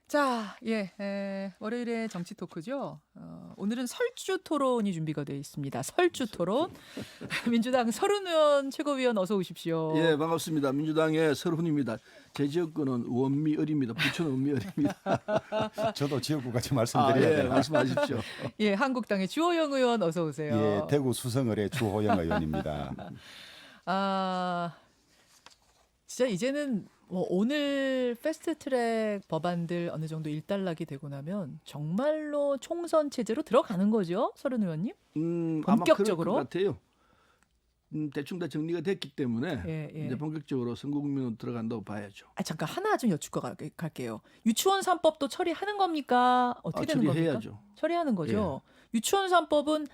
자, 월요일에 정치 토크죠. 오늘은 설주 토론이 준비가 되어 있습니다. 설주 토론. 민주당 서른 의원 최고위원 어서 오십시오. 예, 반갑습니다. 민주당의 서른입니다. 제 지역구는 원미을입니다. 부천 원미을입니다. 저도 지역구 같이 말씀드려야 되나요? 말씀하십시오. 예, 한국당의 주호영 의원 어서 오세요. 예, 대구 수성을의 주호영 의원입니다. 진짜 이제는 오늘 패스트트랙 법안들 어느 정도 일단락이 되고 나면 정말로 총선 체제로 들어가는 거죠, 서른 의원님? 본격적으로? 아마 그럴 것 같아요. 대충 다 정리가 됐기 때문에 예. 이제 본격적으로 선거국면으로 들어간다고 봐야죠. 잠깐 하나 좀 여쭙고 갈게요. 유치원 3법도 처리하는 겁니까? 어떻게 되는 겁니까? 처리해야죠. 처리하는 거죠. 유치원 3법은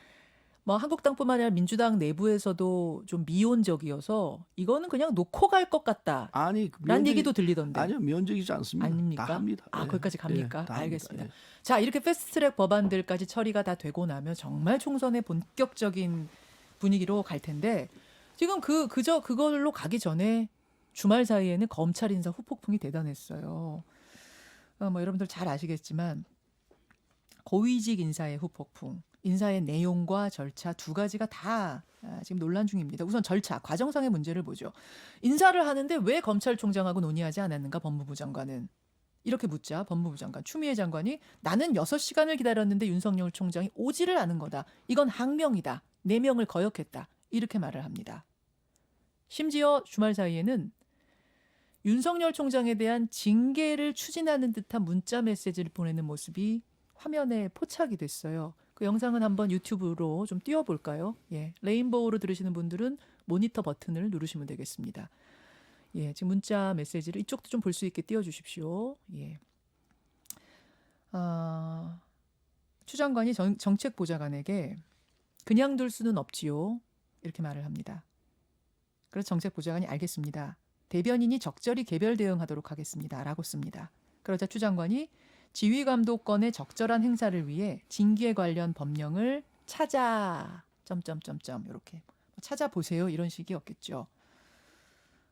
뭐 한국당뿐만 아니라 민주당 내부에서도 좀 미온적이어서 이거는 그냥 놓고 갈 것 같다. 아니, 란 얘기도 들리던데. 아니요, 미온적이지 않습니다. 아닙니까? 다 합니다. 예. 거기까지 갑니까? 다 알겠습니다. 합니다. 자, 이렇게 패스트트랙 법안들까지 처리가 다 되고 나면 정말 총선의 본격적인 분위기로 갈 텐데 지금 그걸로 가기 전에 주말 사이에는 검찰 인사 후폭풍이 대단했어요. 뭐 여러분들 잘 아시겠지만 고위직 인사의 후폭풍, 인사의 내용과 절차 두 가지가 다 지금 논란 중입니다. 우선 절차, 과정상의 문제를 보죠. 인사를 하는데 왜 검찰총장하고 논의하지 않았는가 법무부 장관은. 이렇게 묻자 법무부 장관 추미애 장관이 나는 6시간을 기다렸는데 윤석열 총장이 오지를 않은 거다. 이건 항명이다. 4명을 거역했다. 이렇게 말을 합니다. 심지어 주말 사이에는 윤석열 총장에 대한 징계를 추진하는 듯한 문자 메시지를 보내는 모습이 화면에 포착이 됐어요. 그 영상은 한번 유튜브로 좀 띄워볼까요? 예, 레인보우로 들으시는 분들은 모니터 버튼을 누르시면 되겠습니다. 예, 지금 문자 메시지를 이쪽도 좀 볼 수 있게 띄워주십시오. 예. 추 장관이 정책보좌관에게 그냥 둘 수는 없지요. 이렇게 말을 합니다. 그래서 정책보좌관이 알겠습니다. 대변인이 적절히 개별 대응하도록 하겠습니다. 라고 씁니다. 그러자 추 장관이 지휘감독권의 적절한 행사를 위해 징계 관련 법령을 이렇게 찾아보세요. 이런 식이었겠죠.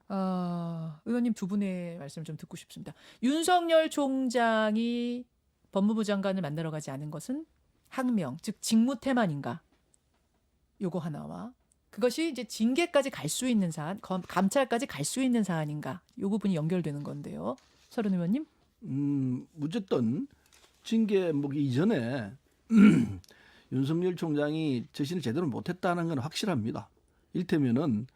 의원님 두 분의 말씀을 좀 듣고 싶습니다. 윤석열 총장이 법무부 장관을 만나러 가지 않은 것은 항명, 즉 직무태만인가? 요거 하나와 그것이 이제 징계까지 갈 수 있는 사안, 감찰까지 갈 수 있는 사안인가? 요 부분이 연결되는 건데요. 서른 의원님. 어쨌든 징계 먹기 이전에 윤석열 총장이 저신을 제대로 못했다는 건 확실합니다. 이를테면은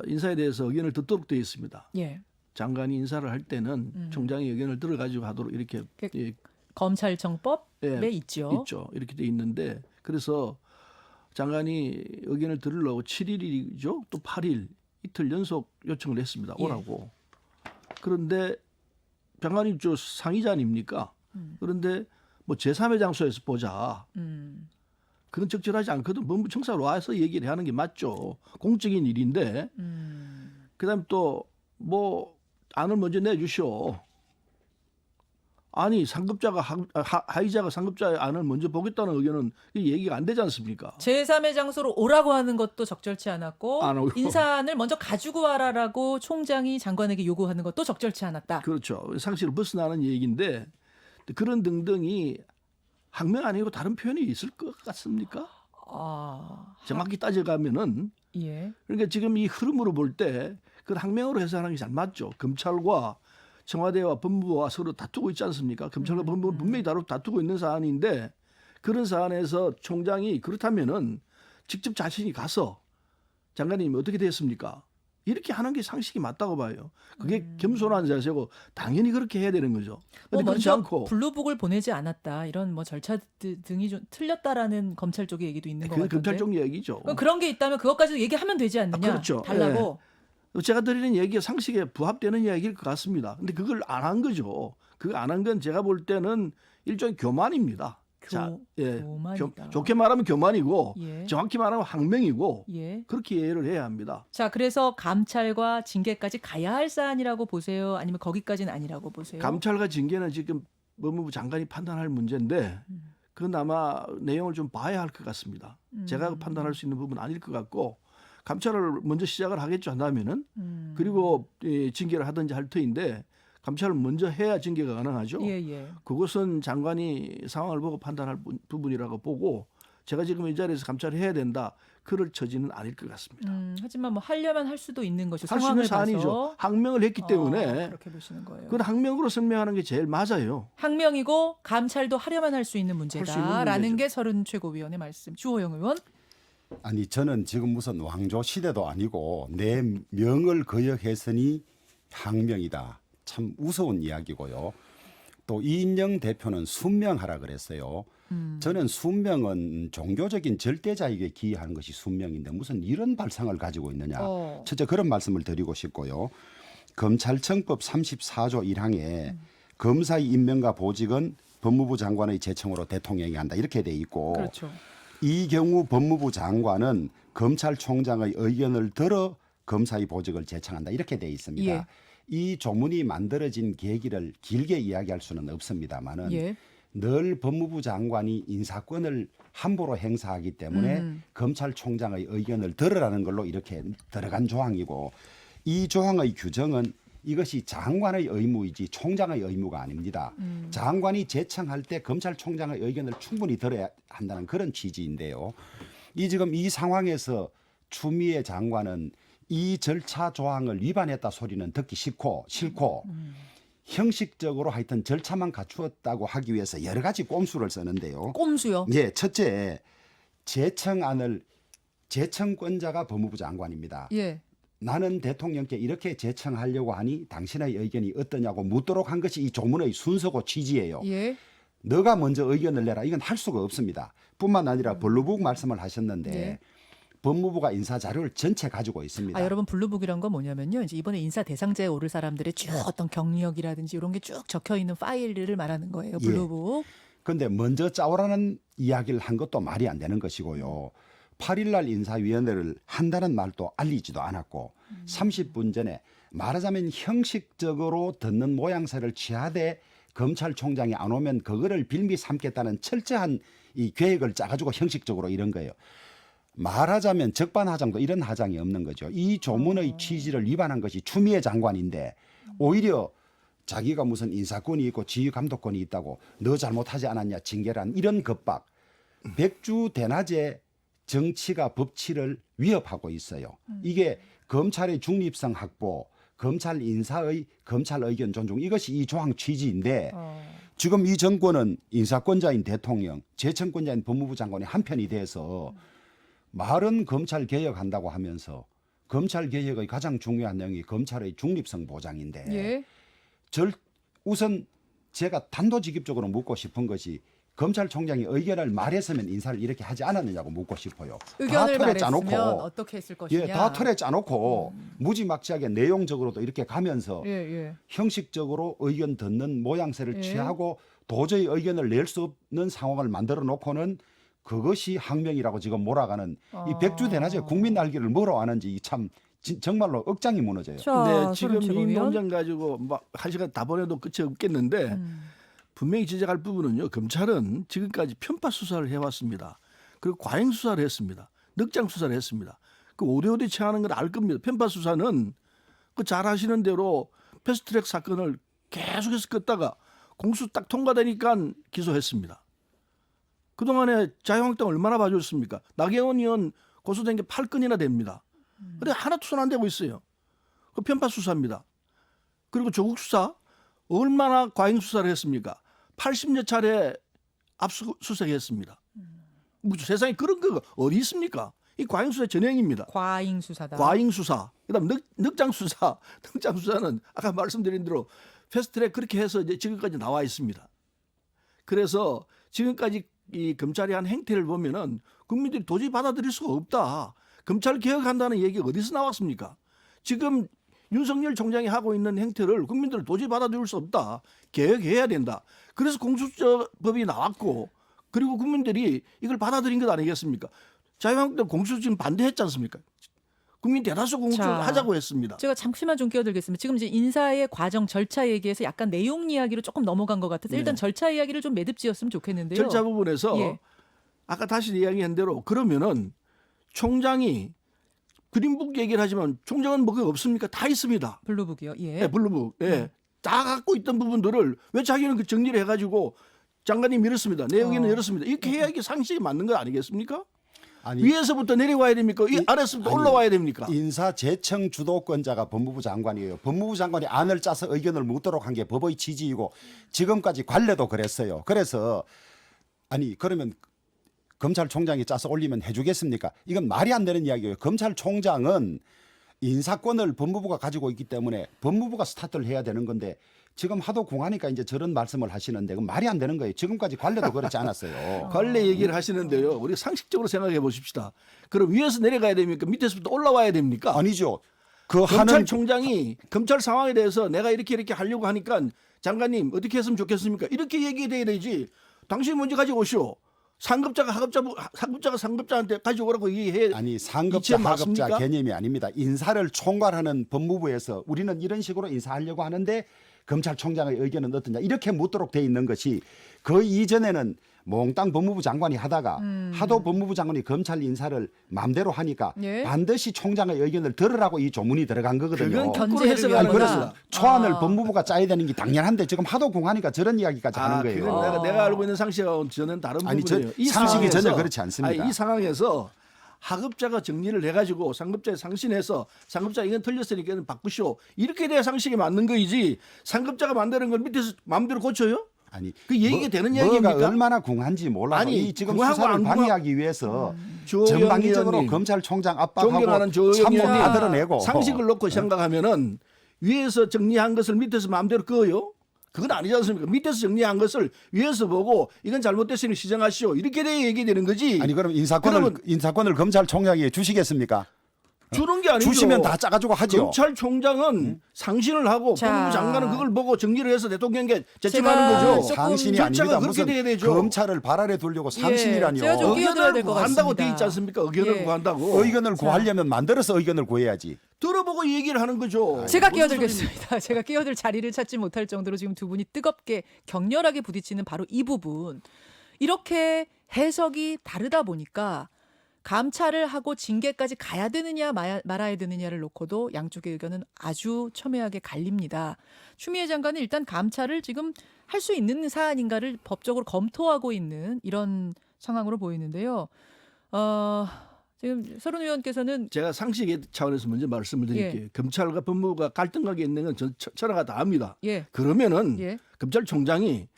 인사에 대해서 의견을 듣도록 되어 있습니다. 예. 장관이 인사를 할 때는 총장의 의견을 들어가지고 하도록 이렇게 검찰청법에 있죠. 이렇게 돼 있는데 그래서 장관이 의견을 들으려고 7일이죠. 또 8일 이틀 연속 요청을 했습니다. 오라고. 그런데 장관이 저 상의자 아닙니까? 그런데 뭐 제3의 장소에서 보자. 그건 적절하지 않거든. 법무청사로 와서 얘기를 하는 게 맞죠. 공적인 일인데. 그다음 또 뭐 안을 먼저 내주시오. 아니 상급자가 하위자가 상급자의 안을 먼저 보겠다는 의견은 얘기가 안 되지 않습니까? 제3의 장소로 오라고 하는 것도 적절치 않았고 안 오고. 인사안을 먼저 가지고 와라라고 총장이 장관에게 요구하는 것도 적절치 않았다. 그렇죠. 상식을 벗어나는 얘기인데 그런 등등이 항명 아니고 다른 표현이 있을 것 같습니까? 정확히 따져가면은 예. 그러니까 지금 이 흐름으로 볼 때 그 항명으로 해석하는 게 잘 맞죠. 검찰과 청와대와 법무부와 서로 다투고 있지 않습니까? 검찰과 법무부는 분명히 다투고 있는 사안인데 그런 사안에서 총장이 그렇다면은 직접 자신이 가서 장관님이 어떻게 됐습니까? 이렇게 하는 게 상식이 맞다고 봐요. 그게 겸손한 자세고 당연히 그렇게 해야 되는 거죠. 근데 그렇지 먼저 않고 블루북을 보내지 않았다. 이런 뭐 절차 등이 좀 틀렸다라는 검찰 쪽의 얘기도 있는 것 그 같은데. 검찰 쪽 얘기죠. 그럼 그런 게 있다면 그것까지도 얘기하면 되지 않느냐. 그렇죠. 달라고. 제가 드리는 얘기가 상식에 부합되는 이야기일 것 같습니다. 근데 그걸 안 한 거죠. 그거 안 한 건 제가 볼 때는 일종의 교만입니다. 교만이다. 좋게 말하면 교만이고 예. 정확히 말하면 항명이고 예. 그렇게 이해를 해야 합니다. 자, 그래서 감찰과 징계까지 가야 할 사안이라고 보세요? 아니면 거기까지는 아니라고 보세요? 감찰과 징계는 지금 법무부 장관이 판단할 문제인데 그건 아마 내용을 좀 봐야 할 것 같습니다. 제가 판단할 수 있는 부분은 아닐 것 같고 감찰을 먼저 시작을 하겠죠 한다면은 그리고 징계를 하든지 할 터인데 감찰을 먼저 해야 징계가 가능하죠. 예, 예. 그것은 장관이 상황을 보고 판단할 부분이라고 보고 제가 지금 이 자리에서 감찰을 해야 된다. 그럴 처지는 아닐 것 같습니다. 하지만 뭐 하려면 할 수도 있는 것이 할 수 있는 상황을 사안이죠. 봐서 항명을 했기 때문에 그렇게 보시는 거예요. 그건 항명으로 설명하는 게 제일 맞아요. 항명이고 감찰도 하려면 할 수 있는 할수 있는 문제다라는 문제죠. 게 서른 최고위원의 말씀. 주호영 의원. 아니 저는 지금 무슨 왕조 시대도 아니고 내 명을 거역했으니 항명이다. 참 우스운 이야기고요. 또 이인영 대표는 순명하라 그랬어요. 저는 순명은 종교적인 절대자에게 기여하는 것이 순명인데 무슨 이런 발상을 가지고 있느냐. 첫째 그런 말씀을 드리고 싶고요. 검찰청법 34조 1항에 검사의 임명과 보직은 법무부 장관의 제청으로 대통령이 한다. 이렇게 돼 있고 그렇죠. 이 경우 법무부 장관은 검찰총장의 의견을 들어 검사의 보직을 제청한다. 이렇게 돼 있습니다. 예. 이 조문이 만들어진 계기를 길게 이야기할 수는 없습니다만은 예. 늘 법무부 장관이 인사권을 함부로 행사하기 때문에 검찰총장의 의견을 들으라는 걸로 이렇게 들어간 조항이고 이 조항의 규정은 이것이 장관의 의무이지 총장의 의무가 아닙니다. 장관이 제청할 때 검찰총장의 의견을 충분히 들어야 한다는 그런 취지인데요. 지금 이 상황에서 추미애 장관은 이 절차 조항을 위반했다 소리는 듣기 싫고 형식적으로 하여튼 절차만 갖추었다고 하기 위해서 여러 가지 꼼수를 쓰는데요. 꼼수요. 예, 첫째 제청안을 제청권자가 법무부 장관입니다. 예. 나는 대통령께 이렇게 제청하려고 하니 당신의 의견이 어떠냐고 묻도록 한 것이 이 조문의 순서고 취지예요. 예. 너가 먼저 의견을 내라. 이건 할 수가 없습니다. 뿐만 아니라 법무부 말씀을 하셨는데 예. 법무부가 인사 자료를 전체 가지고 있습니다. 여러분 블루북이란 건 뭐냐면요. 이제 이번에 인사 대상자에 오를 사람들의 쭉 어떤 경력이라든지 이런 게 쭉 적혀 있는 파일을 말하는 거예요. 블루북. 그런데 먼저 짜오라는 이야기를 한 것도 말이 안 되는 것이고요. 8일 날 인사위원회를 한다는 말도 알리지도 않았고 30분 전에 말하자면 형식적으로 듣는 모양새를 취하되 검찰총장이 안 오면 그거를 빌미 삼겠다는 철저한 이 계획을 짜가지고 형식적으로 이런 거예요. 말하자면 적반하장도 이런 하장이 없는 거죠. 이 조문의 취지를 위반한 것이 추미애 장관인데 오히려 자기가 무슨 인사권이 있고 지휘감독권이 있다고 너 잘못하지 않았냐 징계란 이런 겁박. 백주 대낮에 정치가 법치를 위협하고 있어요. 이게 검찰의 중립성 확보, 검찰 인사의 검찰 의견 존중 이것이 이 조항 취지인데 지금 이 정권은 인사권자인 대통령, 제청권자인 법무부 장관이 한편이 돼서 말은 검찰 개혁한다고 하면서 검찰 개혁의 가장 중요한 내용이 검찰의 중립성 보장인데 예. 우선 제가 단도직입적으로 묻고 싶은 것이 검찰총장이 의견을 말했으면 인사를 이렇게 하지 않았느냐고 묻고 싶어요. 의견을 다 틀에 말했으면 짜놓고 어떻게 했을 것이냐. 다 틀에 짜놓고 무지막지하게 내용적으로도 이렇게 가면서 예. 형식적으로 의견 듣는 모양새를 예. 취하고 도저히 의견을 낼 수 없는 상황을 만들어 놓고는 그것이 항명이라고 지금 몰아가는 이 백주 대낮에 국민 날개를 뭐로 아는지 참 정말로 억장이 무너져요. 근데 지금 이 의원? 논쟁 가지고 막 1시간 다 보내도 끝이 없겠는데 분명히 지적할 부분은요. 검찰은 지금까지 편파 수사를 해왔습니다. 그리고 과잉 수사를 했습니다. 늑장 수사를 했습니다. 그 오대오대 취하는 걸 알 겁니다. 편파 수사는 그 잘 아시는 대로 패스트트랙 사건을 계속해서 끄다가 공수 딱 통과되니까 기소했습니다. 그동안에 자유한국당 얼마나 봐줬습니까? 나경원 의원 고소된 게 8건이나 됩니다. 근데 하나도 손 안 대고 있어요. 그 편파 수사입니다. 그리고 조국 수사 얼마나 과잉 수사를 했습니까? 80여 차례 압수수색했습니다. 세상에 그런 거 어디 있습니까? 이 과잉 수사의 전형입니다. 과잉 수사다. 과잉 수사. 그다음 늑장 수사. 늑장 수사는 아까 말씀드린 대로 패스트트랙 그렇게 해서 이제 지금까지 나와 있습니다. 그래서 지금까지 이 검찰이 한 행태를 보면은 국민들이 도저히 받아들일 수가 없다. 검찰 개혁한다는 얘기가 어디서 나왔습니까? 지금 윤석열 총장이 하고 있는 행태를 국민들은 도저히 받아들일 수 없다. 개혁해야 된다. 그래서 공수처법이 나왔고 그리고 국민들이 이걸 받아들인 것 아니겠습니까? 자유한국당 공수처 지금 반대했지 않습니까? 국민 대다수 공수처 하자고 했습니다. 제가 잠시만 좀 끼어들겠습니다. 지금 이제 인사의 과정 절차 얘기에서 약간 내용 이야기로 조금 넘어간 것 같아서 일단 절차 이야기를 좀 매듭지었으면 좋겠는데요. 절차 부분에서 예. 아까 다시 이야기한 대로 그러면은 총장이 그린북 얘기를 하지만 총장은 뭐가 없습니까? 다 있습니다. 블루북이요. 예. 네, 블루북. 예. 다 갖고 있던 부분들을 왜 자기는 그 정리를 해가지고 장관님 이렇습니다. 내 의견은 이렇습니다. 이렇게 해야 이게 상식이 맞는 거 아니겠습니까? 아니, 위에서부터 내려와야 됩니까? 이 아래서부터 올라와야 됩니까? 인사재청 주도권자가 법무부 장관이에요. 법무부 장관이 안을 짜서 의견을 묻도록 한 게 법의 취지이고 지금까지 관례도 그랬어요. 그래서 아니 그러면 검찰총장이 짜서 올리면 해주겠습니까? 이건 말이 안 되는 이야기예요. 검찰총장은 인사권을 법무부가 가지고 있기 때문에 법무부가 스타트를 해야 되는 건데 지금 하도 공하니까 이제 저런 말씀을 하시는데 그건 말이 안 되는 거예요. 지금까지 관례도 그렇지 않았어요. 관례 얘기를 하시는데요. 우리 상식적으로 생각해 보십시다. 그럼 위에서 내려가야 됩니까? 밑에서부터 올라와야 됩니까? 아니죠. 그 하는 검찰총장이 검찰 상황에 대해서 내가 이렇게 하려고 하니까 장관님 어떻게 했으면 좋겠습니까? 이렇게 얘기해야 되지. 당신이 먼저 가져오시오. 상급자가 상급자한테 가져오라고 얘기해. 아니 상급자 하급자 개념이 아닙니다. 인사를 총괄하는 법무부에서 우리는 이런 식으로 인사하려고 하는데 검찰총장의 의견은 어떠냐 이렇게 묻도록 돼 있는 것이 그 이전에는 몽땅 법무부 장관이 하다가 하도 법무부 장관이 검찰 인사를 마음대로 하니까 예. 반드시 총장의 의견을 들으라고 이 조문이 들어간 거거든요. 그건 견제를 해석을 위한 아니, 하는 그래서 거다. 초안을 법무부가 짜야 되는 게 당연한데 지금 하도 공하니까 저런 이야기까지 하는 거예요. 그건 내가 알고 있는 상식하고는 저는 다른 아니, 부분이에요. 이 상식이 상황에서- 전혀 그렇지 않습니다. 아니, 이 상황에서 하급자가 정리를 해가지고 상급자에 상신해서 상급자 이건 틀렸으니까 이건 바꾸시오. 이렇게 돼야 상식이 맞는 거이지. 상급자가 만드는 걸 밑에서 마음대로 고쳐요? 아니 그 얘기가 되는 뭐가 이야기입니까? 얼마나 궁한지 몰라서 아니, 이 지금 궁하고 수사를 안 궁하- 방해하기 위해서 조영희 전방위적으로 의원님, 검찰총장 압박하고 존경하는 조영희 참모 다 의원님, 드러내고 상식을 놓고 생각하면은 위에서 정리한 것을 밑에서 마음대로 끄어요? 그건 아니지 않습니까? 밑에서 정리한 것을 위에서 보고 이건 잘못됐으니 시정하시오. 이렇게 돼야 얘기되는 거지. 아니 그럼 그러면- 인사권을 검찰총장에게 주시겠습니까? 주는 게 아니죠. 주시면 다 짜가지고 하죠. 검찰총장은 상신을 하고 자. 법무부 장관은 그걸 보고 정리를 해서 대통령에게 제가 제청하는 거죠. 조금 상신이 절차가 아닙니다. 그렇게 무슨 돼야 되죠. 검찰을 발 아래 두려고 상신이라니요. 제가 좀 끼어들어야 의견을 될것 구한다고 같습니다. 돼 있지 않습니까? 의견을 예. 구한다고. 의견을 구하려면 만들어서 의견을 구해야지. 들어보고 얘기를 하는 거죠. 제가 무슨 끼어들겠습니다. 제가 끼어들 자리를 찾지 못할 정도로 지금 두 분이 뜨겁게 격렬하게 부딪히는 바로 이 부분. 이렇게 해석이 다르다 보니까 감찰을 하고 징계까지 가야 되느냐 말아야 되느냐를 놓고도 양쪽의 의견은 아주 첨예하게 갈립니다. 추미애 장관은 일단 감찰을 지금 할 수 있는 사안인가를 법적으로 검토하고 있는 이런 상황으로 보이는데요. 지금 서른 의원께서는 제가 상식의 차원에서 먼저 말씀을 드릴게요. 검찰과 법무부가 갈등하게 있는 건 전 천하가 다 압니다. 예, 그러면은 예. 검찰총장이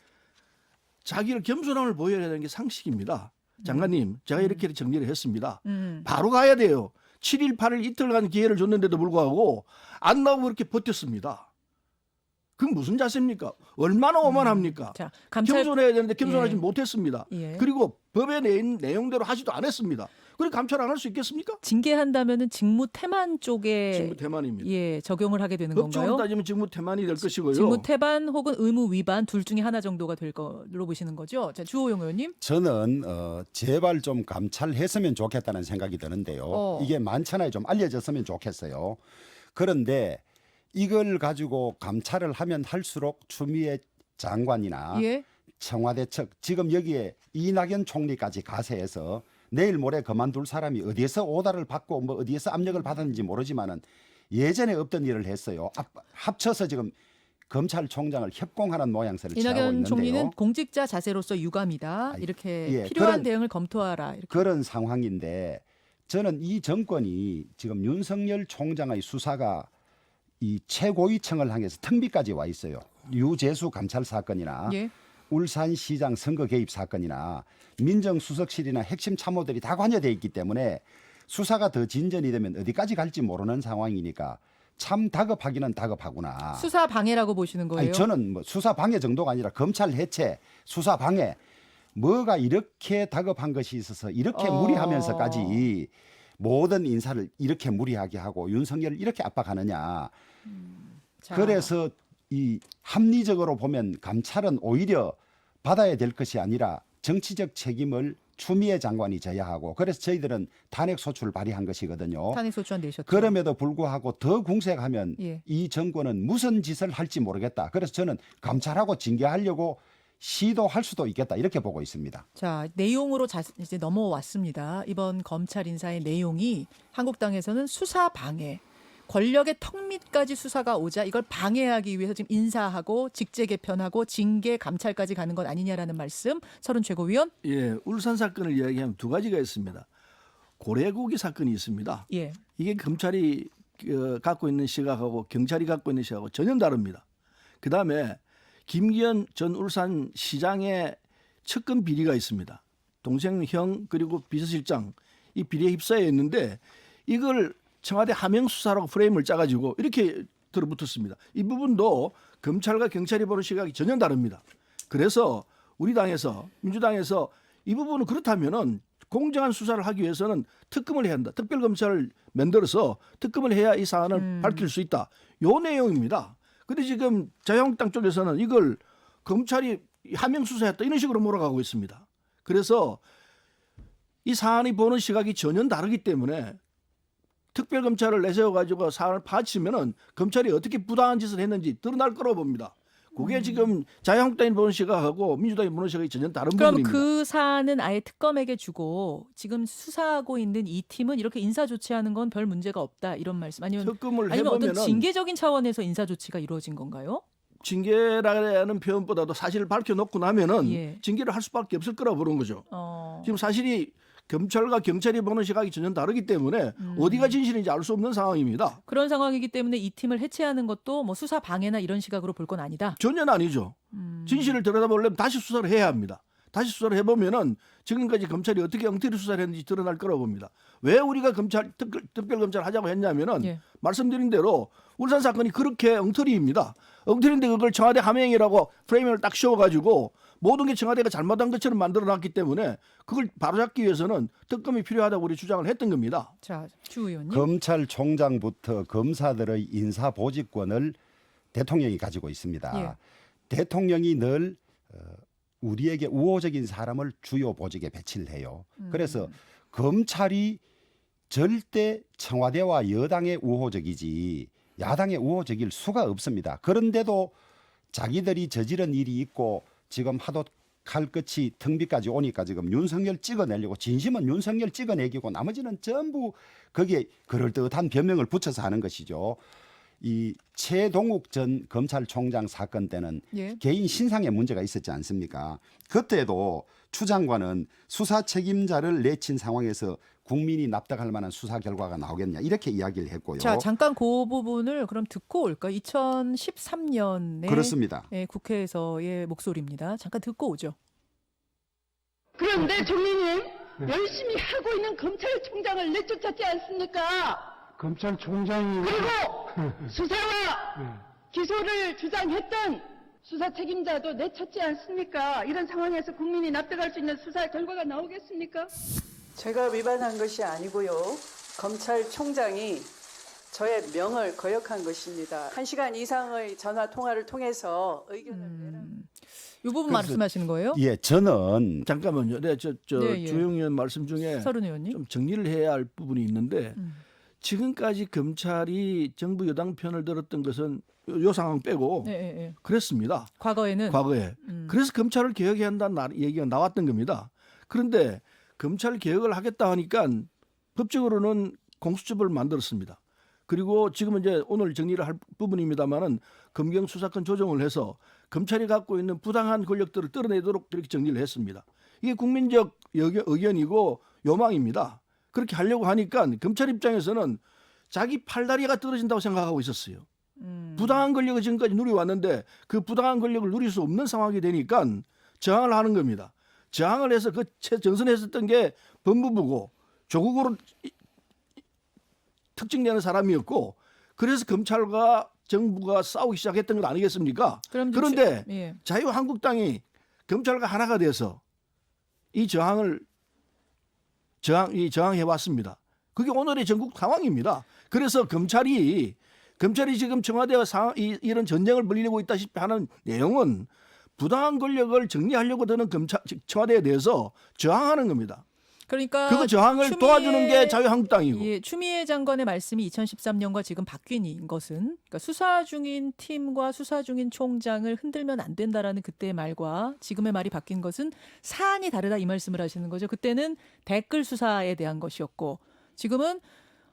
자기를 겸손함을 보여야 되는 게 상식입니다. 장관님, 제가 이렇게 정리를 했습니다. 바로 가야 돼요. 7일, 8일 이틀간 기회를 줬는데도 불구하고 안 나오고 그렇게 버텼습니다. 그건 무슨 자세입니까? 얼마나 오만합니까? 자, 감찰 겸손해야 되는데 겸손하지 예. 못했습니다. 예. 그리고 법의 내용대로 하지도 않았습니다. 그리고 감찰 안 할 수 있겠습니까? 징계한다면은 직무 태만 쪽에 직무 태만입니다. 예, 적용을 하게 되는 법적으로 건가요? 따지면 직무 태만이 될 것이고요. 직무 태반 혹은 의무 위반 둘 중에 하나 정도가 될 걸로 보시는 거죠? 자, 주호영 의원님. 저는 제발 좀 감찰했으면 좋겠다는 생각이 드는데요. 이게 만천하에 좀 알려졌으면 좋겠어요. 그런데 이걸 가지고 감찰을 하면 할수록 추미애 장관이나 예. 청와대 측 지금 여기에 이낙연 총리까지 가세해서 내일 모레 그만둘 사람이 어디에서 오다를 받고 뭐 어디에서 압력을 받았는지 모르지만은 예전에 없던 일을 했어요. 합쳐서 지금 검찰총장을 협공하는 모양새를 취하고 이낙연 있는데요. 총리는 공직자 자세로서 유감이다. 아니, 이렇게 예, 필요한 그런- 대응을 검토하라. 이렇게. 그런 상황인데 저는 이 정권이 지금 윤석열 총장의 수사가 이 최고위층을 향해서 텅비까지 와 있어요. 유재수 감찰 사건이나 예. 울산시장 선거 개입 사건이나 민정수석실이나 핵심 참모들이 다 관여돼 있기 때문에 수사가 더 진전이 되면 어디까지 갈지 모르는 상황이니까 참 다급하기는 다급하구나. 수사 방해라고 보시는 거예요? 아니 저는 뭐 수사 방해 정도가 아니라 검찰 해체, 수사 방해 뭐가 이렇게 다급한 것이 있어서 이렇게 무리하면서까지 모든 인사를 이렇게 무리하게 하고 윤석열을 이렇게 압박하느냐. 자, 그래서 이 합리적으로 보면 감찰은 오히려 받아야 될 것이 아니라 정치적 책임을 추미애 장관이 져야 하고 그래서 저희들은 탄핵 소추를 발의한 것이거든요. 탄핵 소추안 내셨죠. 그럼에도 불구하고 더 궁색하면 예. 이 정권은 무슨 짓을 할지 모르겠다. 그래서 저는 감찰하고 징계하려고 시도할 수도 있겠다 이렇게 보고 있습니다. 자, 내용으로 이제 넘어왔습니다. 이번 검찰 인사의 내용이 한국당에서는 수사 방해, 권력의 턱 밑까지 수사가 오자 이걸 방해하기 위해서 지금 인사하고 직제 개편하고 징계 감찰까지 가는 것 아니냐라는 말씀. 서른 최고위원. 예, 울산 사건을 이야기하면 두 가지가 있습니다. 고래고기 사건이 있습니다. 예. 이게 검찰이 갖고 있는 시각하고 경찰이 갖고 있는 시각하고 전혀 다릅니다. 그다음에 김기현 전 울산시장의 측근 비리가 있습니다. 동생 형 그리고 비서실장 이 비리에 휩싸여 있는데 이걸 청와대 하명 수사라고 프레임을 짜가지고 이렇게 들어붙었습니다. 이 부분도 검찰과 경찰이 보는 시각이 전혀 다릅니다. 그래서 우리 당에서 민주당에서 이 부분은 그렇다면은 공정한 수사를 하기 위해서는 특검을 해야 한다. 특별검찰을 만들어서 특검을 해야 이 사안을 밝힐 수 있다. 요 내용입니다. 근데 지금 자유한국당 쪽에서는 이걸 검찰이 하명 수사했다 이런 식으로 몰아가고 있습니다. 그래서 이 사안이 보는 시각이 전혀 다르기 때문에 특별검찰을 내세워가지고 사안을 파헤치면은 검찰이 어떻게 부당한 짓을 했는지 드러날 거라고 봅니다. 그게 지금 자유한국당이 보는 시각하고 민주당이 보는 시각이 전혀 다른 그럼 부분입니다. 그 사안은 아예 특검에게 주고 지금 수사하고 있는 이 팀은 이렇게 인사 조치하는 건 별 문제가 없다 이런 말씀 아니면 특검을 아니면 어떤 해보면은 징계적인 차원에서 인사 조치가 이루어진 건가요? 징계라는 표현보다도 사실을 밝혀놓고 나면은 예. 징계를 할 수밖에 없을 거라고 보는 거죠. 어. 지금 사실이 검찰과 경찰이 보는 시각이 전혀 다르기 때문에 어디가 진실인지 알 수 없는 상황입니다. 그런 상황이기 때문에 이 팀을 해체하는 것도 뭐 수사 방해나 이런 시각으로 볼 건 아니다. 전혀 아니죠. 진실을 들여다보려면 다시 수사를 해야 합니다. 다시 수사를 해보면은 지금까지 검찰이 어떻게 엉터리 수사를 했는지 드러날 거라고 봅니다. 왜 우리가 특별검찰 하자고 했냐면은 예. 말씀드린 대로 울산 사건이 그렇게 엉터리입니다. 엉터리인데 그걸 청와대 하명이라고 프레임을 딱 씌워가지고 모든 게 청와대가 잘못한 것처럼 만들어놨기 때문에 그걸 바로잡기 위해서는 특검이 필요하다고 우리 주장을 했던 겁니다. 자, 주 의원님. 검찰총장부터 검사들의 인사 보직권을 대통령이 가지고 있습니다. 예. 대통령이 늘 우리에게 우호적인 사람을 주요 보직에 배치를 해요. 그래서 검찰이 절대 청와대와 여당의 우호적이지 야당의 우호적일 수가 없습니다. 그런데도 자기들이 저지른 일이 있고 지금 하도 칼끝이 등비까지 오니까 지금 윤석열 찍어내려고 진심은 윤석열 찍어내기고 나머지는 전부 거기에 그럴듯한 변명을 붙여서 하는 것이죠. 이 최동욱 전 검찰총장 사건 때는 예. 개인 신상에 문제가 있었지 않습니까? 그때도 추 장관은 수사 책임자를 내친 상황에서 국민이 납득할 만한 수사 결과가 나오겠냐 이렇게 이야기를 했고요. 자, 잠깐 그 부분을 그럼 듣고 올까요? 2013년에 그렇습니다. 예, 국회에서의 목소리입니다. 잠깐 듣고 오죠. 그런데 총리님 열심히 하고 있는 검찰총장을 내쫓았지 않습니까? 검찰총장이 그리고 수사와 기소를 주장했던 수사 책임자도 내쳤지 않습니까? 이런 상황에서 국민이 납득할 수 있는 수사 결과가 나오겠습니까? 제가 위반한 것이 아니고요. 검찰총장이 저의 명을 거역한 것입니다. 1시간 이상의 전화 통화를 통해서 의견을 내라. 이 부분 그래서- 말씀하시는 거예요? 예, 저는 잠깐만요. 네, 네, 예. 주영 의원 말씀 중에 서른 의원님. 좀 정리를 해야 할 부분이 있는데 지금까지 검찰이 정부 여당 편을 들었던 것은 요 상황 빼고 네, 예, 예. 그랬습니다. 과거에는 과거에. 그래서 검찰을 개혁해야 한다는 얘기가 나왔던 겁니다. 그런데 검찰 개혁을 하겠다 하니까 법적으로는 공수처법을 만들었습니다. 그리고 지금은 이제 오늘 정리를 할 부분입니다만은 검경 수사권 조정을 해서 검찰이 갖고 있는 부당한 권력들을 뜯어내도록 그렇게 정리를 했습니다. 이게 국민적 의견이고 요망입니다. 그렇게 하려고 하니까 검찰 입장에서는 자기 팔다리가 떨어진다고 생각하고 있었어요. 부당한 권력을 지금까지 누려왔는데 그 부당한 권력을 누릴 수 없는 상황이 되니까 저항을 하는 겁니다. 저항을 해서 그 정선했었던 게 법무부고 조국으로 특징되는 사람이었고 그래서 검찰과 정부가 싸우기 시작했던 것 아니겠습니까? 그런데 예. 자유한국당이 검찰과 하나가 돼서 이 저항해 왔습니다. 그게 오늘의 전국 상황입니다. 그래서 검찰이 지금 청와대와 이런 전쟁을 벌이려고 있다시피 하는 내용은 부당한 권력을 정리하려고 드는 청와대에 대해서 저항하는 겁니다. 그러니까 그 저항을 도와주는 게 자유한국당이고. 예, 추미애 장관의 말씀이 2013년과 지금 바뀐 것은 그러니까 수사 중인 팀과 수사 중인 총장을 흔들면 안 된다라는 그때의 말과 지금의 말이 바뀐 것은 사안이 다르다 이 말씀을 하시는 거죠. 그때는 댓글 수사에 대한 것이었고 지금은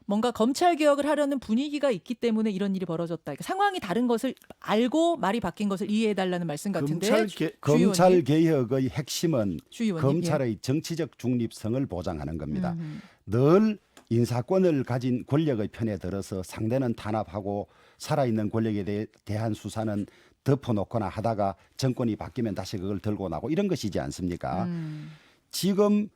뭔가 검찰 개혁을 하려는 분위기가 있기 때문에 이런 일이 벌어졌다. 그러니까 상황이 다른 것을 알고 말이 바뀐 것을 이해해달라는 말씀 같은데. 검찰 개혁의 핵심은 주 의원님, 검찰의 정치적 중립성을 보장하는 겁니다. 늘 인사권을 가진 권력의 편에 들어서 상대는 탄압하고 살아있는 권력에 대한 수사는 덮어놓거나 하다가 정권이 바뀌면 다시 그걸 들고 나고 이런 것이지 않습니까? 지금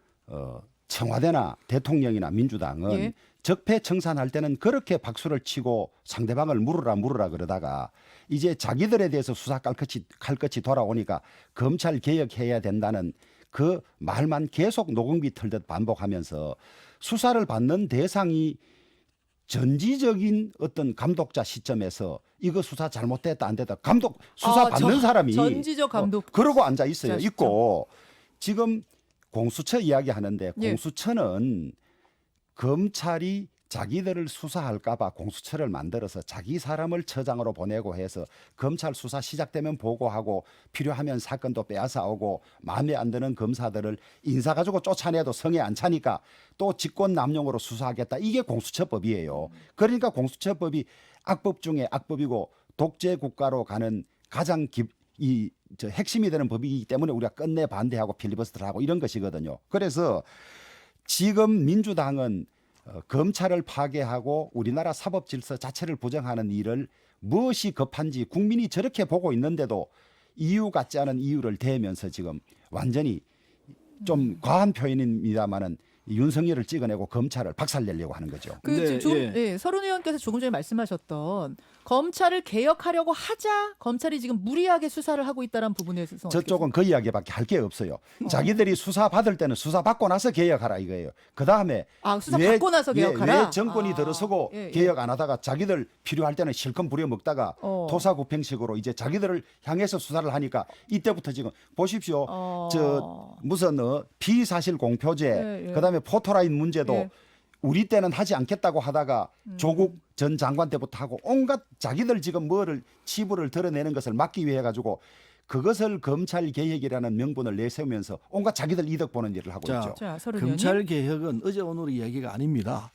청와대나 대통령이나 민주당은 예. 적폐청산할 때는 그렇게 박수를 치고 상대방을 물으라 그러다가 이제 자기들에 대해서 수사 칼끝이 돌아오니까 검찰 개혁해야 된다는 그 말만 계속 녹음기 틀듯 반복하면서 수사를 받는 대상이 전지적인 어떤 감독자 시점에서 이거 수사 잘못됐다 안 됐다 감독 수사 받는 사람이 전지적 감독 그러고 앉아 있어요. 시점. 있고 지금 공수처 이야기하는데 예. 공수처는 검찰이 자기들을 수사할까 봐 공수처를 만들어서 자기 사람을 처장으로 보내고 해서 검찰 수사 시작되면 보고하고 필요하면 사건도 빼앗아 오고 마음에 안 드는 검사들을 인사 가지고 쫓아내도 성에 안 차니까 또 직권남용으로 수사하겠다. 이게 공수처법이에요. 그러니까 공수처법이 악법 중에 악법이고 독재 국가로 가는 가장 핵심이 되는 법이기 때문에 우리가 끝내 반대하고 필리버스터를 하고 이런 것이거든요. 그래서 지금 민주당은 검찰을 파괴하고 우리나라 사법 질서 자체를 부정하는 일을 무엇이 급한지 국민이 저렇게 보고 있는데도 이유 같지 않은 이유를 대면서 지금 완전히 좀 과한 표현입니다마는 윤석열을 찍어내고 검찰을 박살내려고 하는 거죠. 근데, 서른 의원께서 조금 전에 말씀하셨던 검찰을 개혁하려고 하자 검찰이 지금 무리하게 수사를 하고 있다는 부분에 있어서 저쪽은 그 이야기밖에 할 게 없어요. 자기들이 수사 받을 때는 수사 받고 나서 개혁하라 이거예요. 그 다음에 수사 받고 나서 개혁하라. 왜 정권이 들어서고 개혁 안 하다가 자기들 필요할 때는 실컷 부려먹다가 토사구팽식으로 이제 자기들을 향해서 수사를 하니까 이때부터 지금 보십시오. 저 무슨 비사실 공표제 그다음에 포토라인 문제도 우리 때는 하지 않겠다고 하다가 조국 전 장관 때부터 하고 온갖 자기들 지금 뭐를 치부를 드러내는 것을 막기 위해 가지고 그것을 검찰 개혁이라는 명분을 내세우면서 온갖 자기들 이득 보는 일을 하고 있죠. 자, 서른 검찰 의원님. 개혁은 어제 오늘 이야기가 아닙니다.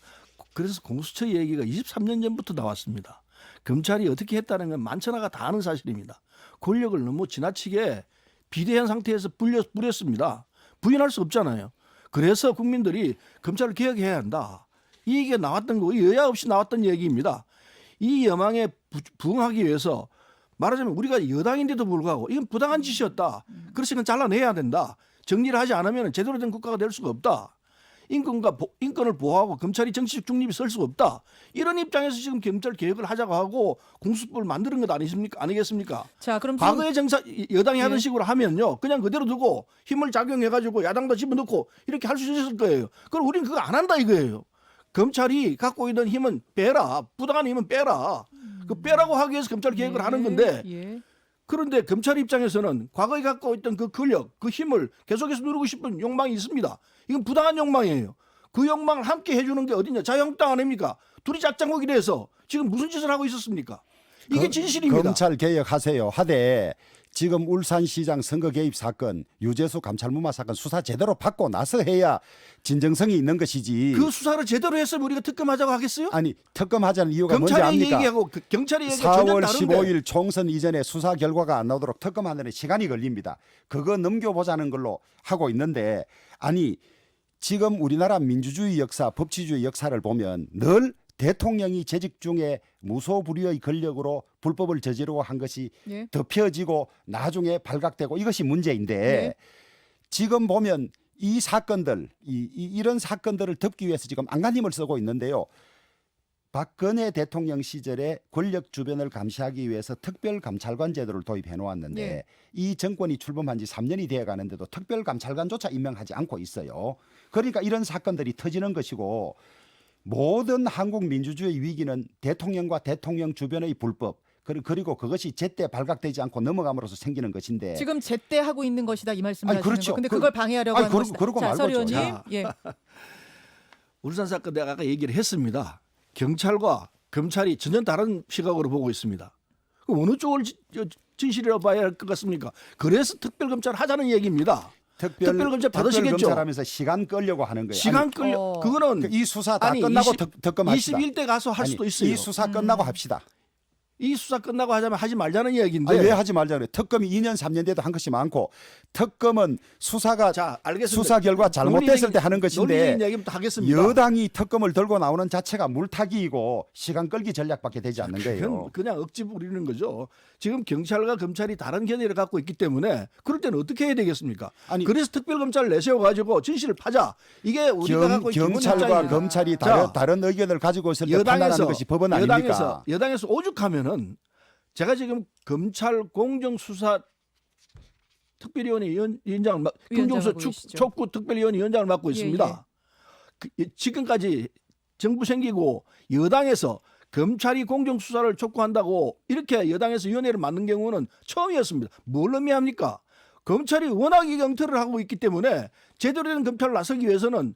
그래서 공수처 얘기가 23년 전부터 나왔습니다. 검찰이 어떻게 했다는 건 만천하가 다 아는 사실입니다. 권력을 너무 지나치게 비대한 상태에서 뿌렸습니다. 부인할 수 없잖아요. 그래서 국민들이 검찰을 개혁해야 한다. 이 얘기가 나왔던 거 여야 없이 나왔던 얘기입니다. 이 여망에 부응하기 위해서 말하자면 우리가 여당인데도 불구하고 이건 부당한 짓이었다. 그래서 이건 잘라내야 된다. 정리를 하지 않으면 제대로 된 국가가 될 수가 없다. 인권을 보호하고 검찰이 정치적 중립이 설 수가 없다. 이런 입장에서 지금 검찰 개혁을 하자고 하고 공수법을 만드는 것 아니겠습니까? 자, 그럼 과거의 여당이 하던 식으로 하면요, 그냥 그대로 두고 힘을 작용해가지고 야당도 집어넣고 이렇게 할 수 있었을 거예요. 그럼 우리는 그거 안 한다 이거예요. 검찰이 갖고 있는 힘은 빼라, 부당한 힘은 빼라. 그 빼라고 하기 위해서 검찰 개혁을 하는 건데. 그런데 검찰 입장에서는 과거에 갖고 있던 그 권력, 그 힘을 계속해서 누르고 싶은 욕망이 있습니다. 이건 부당한 욕망이에요. 그 욕망을 함께 해주는 게 어디냐? 자유한국당 아닙니까? 둘이 짝짱구기를 해서 지금 무슨 짓을 하고 있었습니까? 이게 진실입니다. 검찰 개혁하세요 하되 지금 울산시장 선거 개입 사건, 유재수 감찰무마 사건 수사 제대로 받고 나서 해야 진정성이 있는 것이지. 그 수사를 제대로 했으면 우리가 특검하자고 하겠어요? 아니 특검하자는 이유가 뭔지 검찰의 압니까? 얘기하고 경찰의 얘기가 전혀 4월 다른데. 15일 총선 이전에 수사 결과가 안 나오도록 특검하는 데 시간이 걸립니다. 그거 넘겨보자는 걸로 하고 있는데 아니 지금 우리나라 민주주의 역사, 법치주의 역사를 보면 늘 대통령이 재직 중에 무소불위의 권력으로 불법을 저지르고 한 것이 덮여지고 나중에 발각되고 이것이 문제인데 지금 보면 이 사건들, 이런 사건들을 덮기 위해서 지금 안간힘을 쓰고 있는데요. 박근혜 대통령 시절에 권력 주변을 감시하기 위해서 특별감찰관 제도를 도입해 놓았는데 이 정권이 출범한 지 3년이 되어 가는데도 특별감찰관조차 임명하지 않고 있어요. 그러니까 이런 사건들이 터지는 것이고 모든 한국 민주주의 위기는 대통령과 대통령 주변의 불법 그리고 그것이 제때 발각되지 않고 넘어감으로써 생기는 것인데 지금 제때 하고 있는 것이다 이 말씀을 하시는 그렇죠. 거. 근데 그걸 방해하려고 하는 것이다. 그러고 자, 서 말고죠. 의원님. 울산 사건 내가 아까 얘기를 했습니다. 경찰과 검찰이 전혀 다른 시각으로 보고 있습니다. 그럼 어느 쪽을 진실이라고 봐야 할 것 같습니까? 그래서 특별검찰을 하자는 얘기입니다. 특별검찰 받으시겠죠. 특별검찰하면서 시간 끌려고 하는 거예요. 시간 끌려 그거는 이 수사 다 아니, 끝나고 20 특검합시다. 21대 가서 할 수도 있어요. 이 수사 끝나고 합시다. 이 수사 끝나고 하자면 하지 말자는 이야기인데. 아니, 왜 하지 말자 그래? 특검이 2년 3년 돼도 한 것이 많고 특검은 수사가 자, 알겠습니다. 수사 결과 잘못됐을 때 하는 것인데 논리적인 이야기부터 하겠습니다. 여당이 특검을 들고 나오는 자체가 물타기이고 시간 끌기 전략밖에 되지 않는 거예요. 그건 그냥 억지 부리는 거죠. 지금 경찰과 검찰이 다른 견해를 갖고 있기 때문에 그럴 때는 어떻게 해야 되겠습니까? 아니, 그래서 특별검찰을 내세워가지고 진실을 파자. 이게 우리가 갖고 있는 경찰과 입장이에요. 검찰이 자, 다른 의견을 가지고 있을 때 판단하는 것이 법은 아닙니까? 여당에서 오죽하면은 제가 지금 검찰 공정수사 특별위원회 위원장을 공정수사 위원장하고 계시죠. 촉구 특별위원회 위원장을 맡고 있습니다. 지금까지 정부 생기고 여당에서 검찰이 공정수사를 촉구한다고 이렇게 여당에서 위원회를 만든 경우는 처음이었습니다. 뭘 의미합니까? 검찰이 워낙 영토를 하고 있기 때문에 제대로 된 검찰을 나서기 위해서는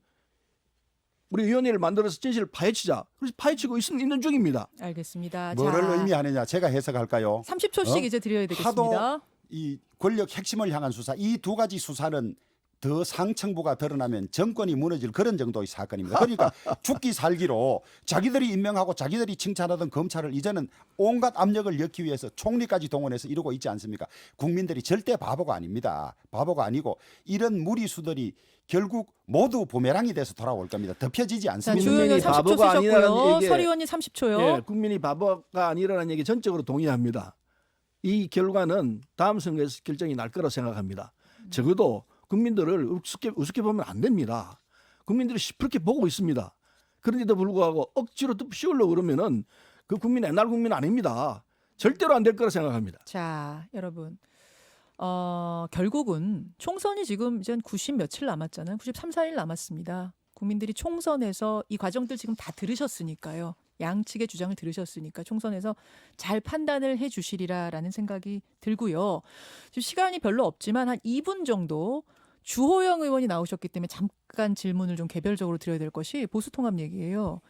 우리 위원회를 만들어서 진실을 파헤치자. 그래서 파헤치고 있는 중입니다. 알겠습니다. 뭐를 자, 의미하느냐 제가 해석할까요? 30초씩 이제 드려야 되겠습니다. 하도 이 권력 핵심을 향한 수사 이 두 가지 수사는 더 상층부가 드러나면 정권이 무너질 그런 정도의 사건입니다. 그러니까 죽기 살기로 자기들이 임명하고 자기들이 칭찬하던 검찰을 이제는 온갖 압력을 엮기 위해서 총리까지 동원해서 이러고 있지 않습니까? 국민들이 절대 바보가 아닙니다. 바보가 아니고 이런 무리수들이 결국 모두 부메랑이 돼서 돌아올 겁니다. 덮여지지 자, 않습니다. 주영현 국민이 30초 바보가 아니라는 쓰셨고요. 얘기에- 서 의원님 30초요. 예, 국민이 바보가 아니라는 얘기 전적으로 동의합니다. 이 결과는 다음 선거에서 결정이 날 거라 생각합니다. 적어도 국민들을 우습게 보면 안 됩니다. 국민들이 시퍼렇게 보고 있습니다. 그런데도 불구하고 억지로 씌우려고 그러면은 그 국민 옛날 국민 아닙니다. 절대로 안 될 거라 생각합니다. 자, 여러분. 결국은 총선이 지금 이제 90 며칠 남았잖아요. 93, 4일 남았습니다. 국민들이 총선에서 이 과정들 지금 다 들으셨으니까요. 양측의 주장을 들으셨으니까 총선에서 잘 판단을 해 주시리라라는 생각이 들고요. 지금 시간이 별로 없지만 한 2분 정도 주호영 의원이 나오셨기 때문에 잠깐 질문을 좀 개별적으로 드려야 될 것이 보수통합 얘기예요.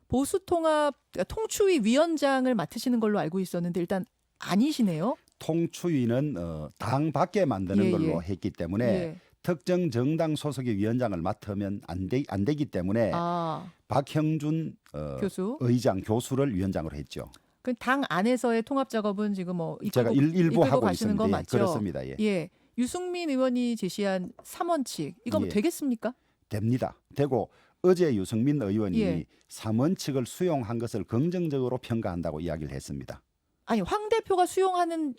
보수통합 통추위 위원장을 맡으시는 걸로 알고 있었는데 일단 아니시네요. 통추위는 당 밖에 만드는 예, 걸로 예. 했기 때문에 예. 특정 정당 소속의 위원장을 맡으면 안 되기 때문에 아, 박형준 교수. 의장 교수를 위원장으로 했죠. 그 당 안에서의 통합 작업은 지금 뭐 제가 일부 이끌고 하고 가시는 거 있습니다. 예, 맞죠? 그렇습니다. 예. 예. 유승민 의원이 제시한 3원칙 이거 뭐 예. 되겠습니까? 됩니다. 되고 어제 유승민 의원이 예. 3원칙을 수용한 것을 긍정적으로 평가한다고 이야기를 했습니다. 아니 황 대표가 수용하는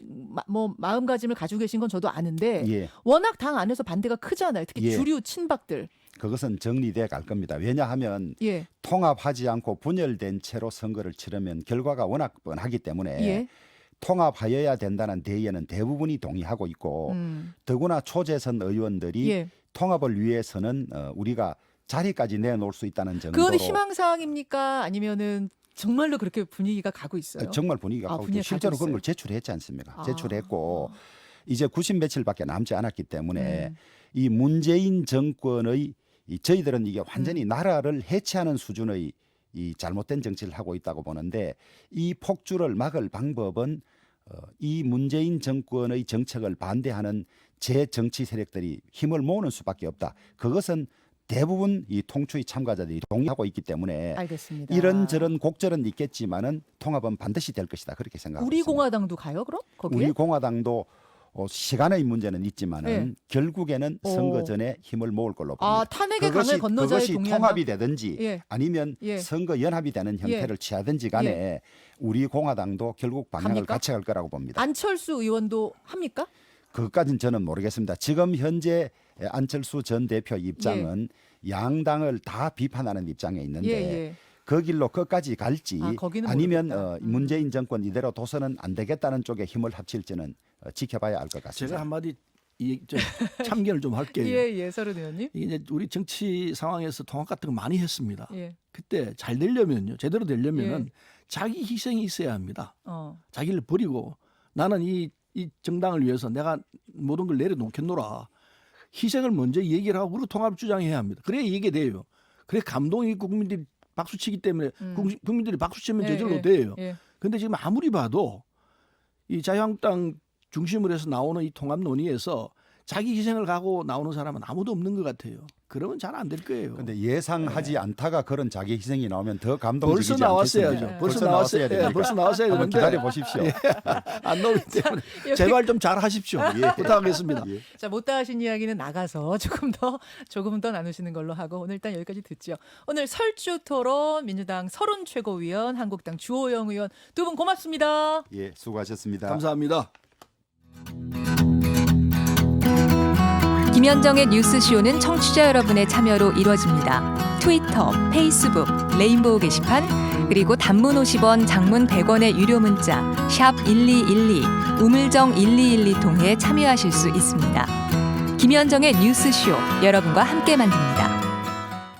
마음가짐을 가지고 계신 건 저도 아는데 예. 워낙 당 안에서 반대가 크잖아요. 특히 예. 주류 친박들. 그것은 정리돼 갈 겁니다. 왜냐하면 예. 통합하지 않고 분열된 채로 선거를 치르면 결과가 워낙 뻔하기 때문에 예. 통합하여야 된다는 대의에는 대부분이 동의하고 있고 더구나 초재선 의원들이 예. 통합을 위해서는 우리가 자리까지 내놓을 수 있다는 정도로 그거는 희망사항입니까? 아니면은 정말로 그렇게 분위기가 가고 있어요? 정말 분위기가 가고 분위기가 있고 실제로 가고 그런 걸 있어요? 제출했지 않습니까? 아. 제출했고 이제 90 며칠밖에 남지 않았기 때문에 이 문재인 정권의 저희들은 이게 완전히 나라를 해체하는 수준의 이 잘못된 정치를 하고 있다고 보는데 이 폭주를 막을 방법은 이 문재인 정권의 정책을 반대하는 제정치 세력들이 힘을 모으는 수밖에 없다. 그것은 대부분 이 통추위 참가자들이 동의하고 있기 때문에 알겠습니다. 이런저런 곡절은 있겠지만은 통합은 반드시 될 것이다. 그렇게 생각합니다. 우리 공화당도 가요 그럼 거기에? 우리 공화당도 시간의 문제는 있지만은 네. 결국에는 선거 전에 힘을 모을 걸로 봅니다. 아 탄핵의 강을 건너자에 그것이 동의한다. 통합이 되든지 예. 아니면 예. 선거 연합이 되는 형태를 취하든지 간에 우리 공화당도 결국 방향을 갑니까? 같이 갈 거라고 봅니다. 안철수 의원도 합니까? 그것까지는 저는 모르겠습니다. 지금 현재 안철수 전 대표 입장은 양당을 다 비판하는 입장에 있는데 예. 그 길로 끝까지 갈지 거기는 아니면 모르겠다. 문재인 정권 이대로 둬서는 안 되겠다는 쪽에 힘을 합칠지는 지켜봐야 알 것 같습니다. 제가 한마디 참견을 좀 할게요. 예, 서른 의원님. 이게 이제 우리 정치 상황에서 통합 같은 거 많이 했습니다. 예. 그때 잘 되려면요, 제대로 되려면은 예. 자기 희생이 있어야 합니다. 어. 자기를 버리고 나는 이 정당을 위해서 내가 모든 걸 내려놓겠노라. 희생을 먼저 얘기를 하고 그리고 통합 주장해야 합니다. 그래야 이게 돼요. 그래 감동이 있고 국민들이 박수치기 때문에 국민들이 박수치면 저절로 돼요. 예. 근데 지금 아무리 봐도 이 자유한국당 중심으로 해서 나오는 이 통합 논의에서 자기 희생을 가고 나오는 사람은 아무도 없는 것 같아요. 그러면 잘 안 될 거예요. 근데 예상하지 않다가 그런 자기 희생이 나오면 더 감동적이지 벌써 나왔어야죠. 않겠습니까? 벌써 나왔어야 됩니까? 벌써 나왔어야 한번 되는데 기다려 보십시오. 안 나오기 때문에 여기- 제발 좀 잘 하십시오. 부탁하겠습니다. 예. 자, 못다 하신 이야기는 나가서 조금 더 나누시는 걸로 하고 오늘 일단 여기까지 듣죠. 오늘 설주 토론 민주당 서른 최고위원, 한국당 주호영 의원 두 분 고맙습니다. 예, 수고하셨습니다. 감사합니다. 김현정의 뉴스쇼는 청취자 여러분의 참여로 이루어집니다. 트위터, 페이스북, 레인보우 게시판, 그리고 단문 50원, 장문 100원의 유료 문자 샵 1212, 우물정 1212 통해 참여하실 수 있습니다. 김현정의 뉴스쇼, 여러분과 함께 만듭니다.